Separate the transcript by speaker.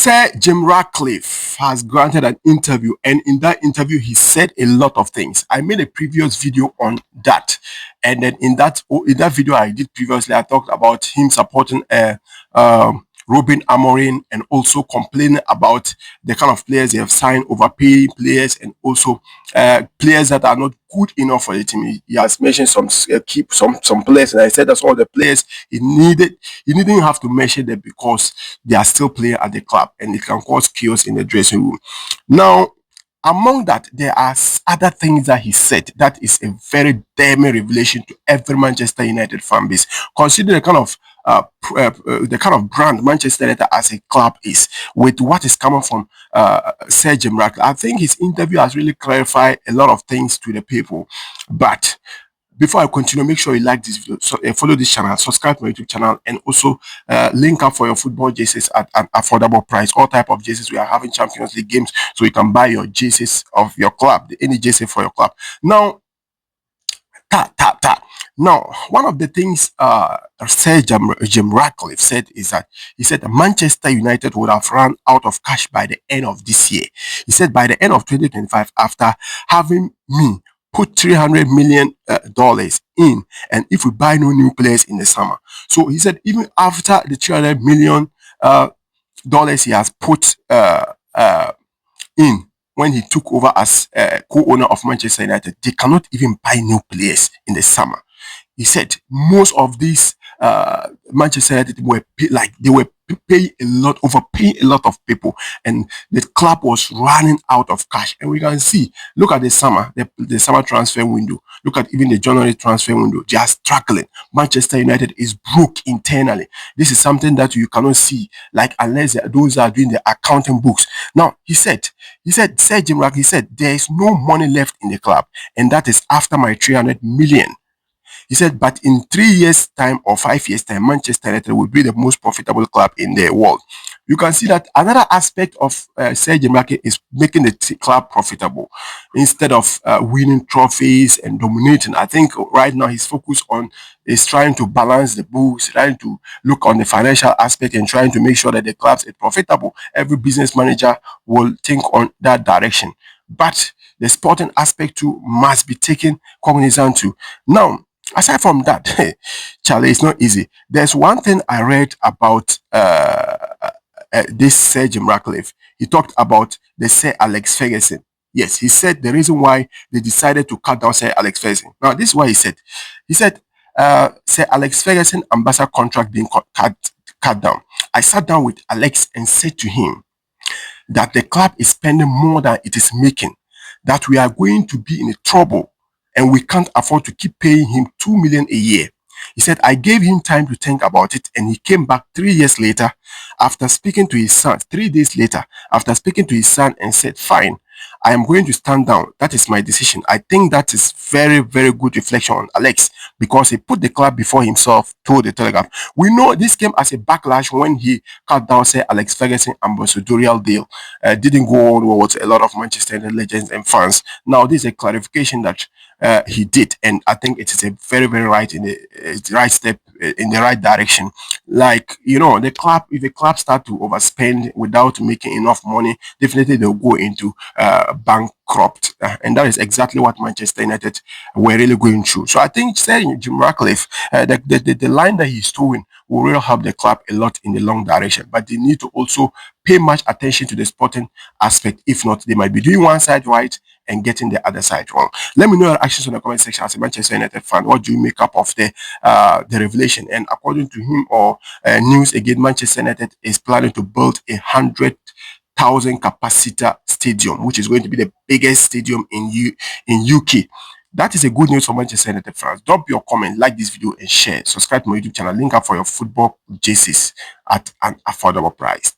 Speaker 1: Sir Jim Racliffe has granted an interview, and in that interview, he said a lot of things. I made a previous video on that, and then in that video I did previously, I talked about him supporting Robin Amorim and also complaining about the kind of players they have signed, overpaying players, and also players that are not good enough for the team. He has mentioned some players, and I said that's all the players he needed. He didn't have to mention them because they are still playing at the club, and it can cause chaos in the dressing room. Now, among that, there are other things that he said that is a very damning revelation to every Manchester United fan base. Consider the kind of brand Manchester United as a club is, with what is coming from Sir Jim Ratcliffe. I think his interview has really clarified a lot of things to the people. But before I continue, make sure you like this video, follow this channel, subscribe to my YouTube channel, and also link up for your football jerseys at an affordable price. All type of jerseys. We are having Champions League games, so you can buy your jerseys of your club, any jersey for your club. Now, Now, one of the things Sir Jim Ratcliffe said is that he said Manchester United would have run out of cash by the end of this year. He said by the end of 2025, after having me put $300 million in, and if we buy no new players in the summer. So he said even after the $300 million he has put in when he took over as co-owner of Manchester United, they cannot even buy new players in the summer. He said most of these Manchester United were paying a lot, overpaying a lot of people, and the club was running out of cash. And we can see, look at the summer transfer window. Look at even the January transfer window. They are struggling. Manchester United is broke internally. This is something that you cannot see, like unless those are doing the accounting books. Now Sir Jim Ratcliffe, he said there is no money left in the club, and that is after my 300 million. He said, but in 3 years' time or 5 years' time, Manchester United will be the most profitable club in the world. You can see that another aspect of Sir Jim Ratcliffe is making the club profitable instead of winning trophies and dominating. I think right now his focus is trying to balance the books, trying to look on the financial aspect, and trying to make sure that the club is profitable. Every business manager will think on that direction. But the sporting aspect too must be taken cognizant too. Now, aside from that, Charlie, it's not easy. There's one thing I read about this Sir Jim Ratcliffe. He talked about the Sir Alex Ferguson. Yes, he said the reason why they decided to cut down Sir Alex Ferguson. Now, this is what he said. He said, Sir Alex Ferguson ambassador contract being cut down. I sat down with Alex and said to him that the club is spending more than it is making, that we are going to be in trouble, and we can't afford to keep paying him $2 million a year. He said, I gave him time to think about it, and he came back 3 years later after speaking to his son, 3 days later after speaking to his son, and said, fine, I am going to stand down. That is my decision. I think that is very, very good reflection on Alex, because he put the club before himself, told the Telegraph. We know this came as a backlash when he cut down, say, Alex Ferguson ambassadorial deal. Didn't go on with a lot of Manchester United legends and fans. Now, this is a clarification that he did, and I think it is a very, very right step in the right direction. Like, the club, if the club start to overspend without making enough money, definitely they'll go into bankrupt, and that is exactly what Manchester United were really going through. So I think saying Jim Ratcliffe, the line that he's towing will really help the club a lot in the long direction, but they need to also pay much attention to the sporting aspect. If not, they might be doing one side right and getting the other side wrong. Let me know your actions in the comment section. As a Manchester United fan, what do you make up of the revelation? And according to him or news again, Manchester United is planning to build 100,000 capacity stadium, which is going to be the biggest stadium in UK. That is a good news for Manchester United fans. Drop your comment, like this video, and share. Subscribe to my YouTube channel. Link up for your football jerseys at an affordable price.